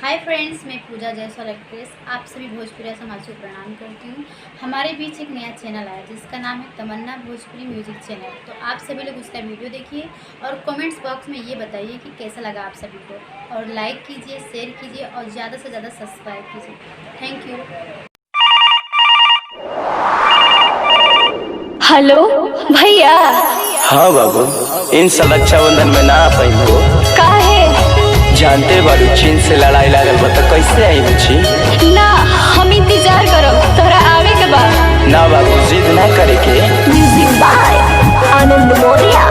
Hi friends, मैं पूजा Jaiswal actress आप सभी भोजपुरी समाज को प्रणाम करती हूँ। हमारे बीच एक नया चैनल आया जिसका नाम है तमन्ना भोजपुरी म्यूजिक चैनल। तो आप सभी लोग उसका वीडियो देखिए और कमेंट्स बॉक्स में ये बताइए कि कैसा लगा आप सभी को, और लाइक कीजिए, शेयर कीजिए और ज़्यादा से ज़्यादा सब्सक्राइब कीजिए। Thank you. हेलो भैया। हाँ बाबू, इन साल रक्षाबंधन में ना आ पाइबो। काहे? जानते बारू चीन से लड़ाई लागल बा, तो कैसे आई बची? ना, हम इंतजार करब, तोरा आवे के बाद। ना बाबू, जिद ना करे के। म्यूजिक बाय आनंद मोरिया।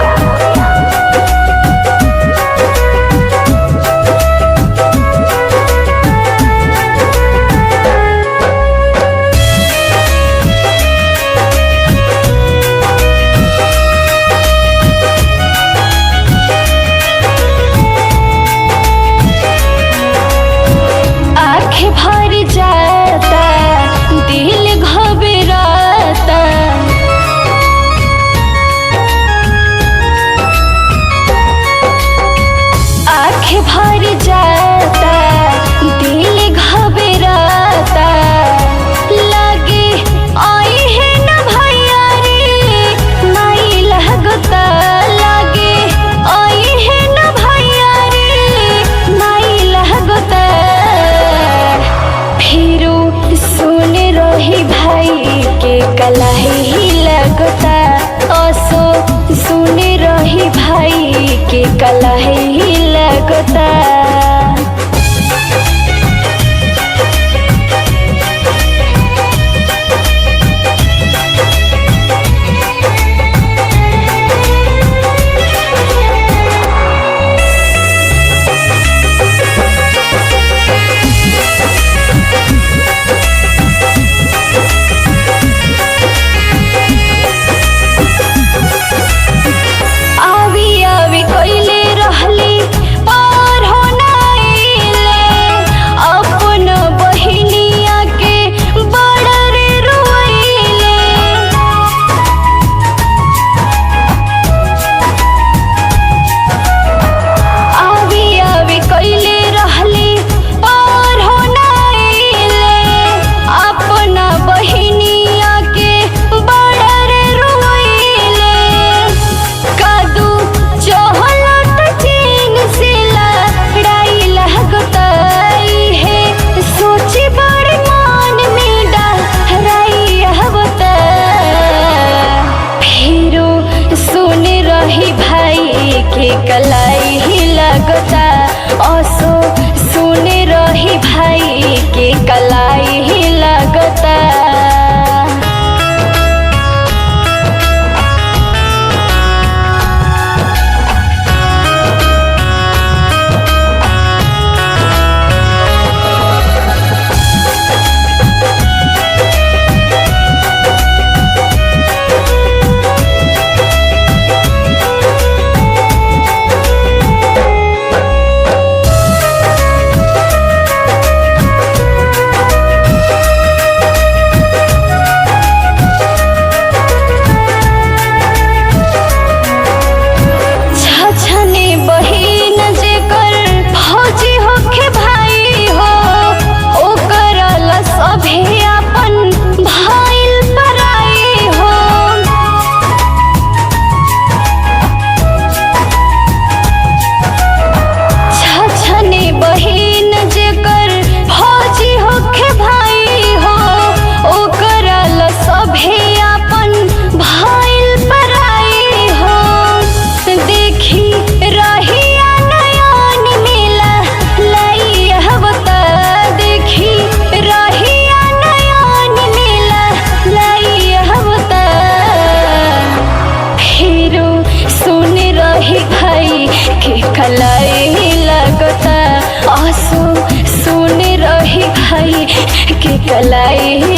कलाही लगता ओसो सुने रही भाई के कलाही लगता। कलाई ही लगता ओसो सुने रही भाई के कलाई ही लगता। कलाई लगता ओसो सुने रही भाई के कलाई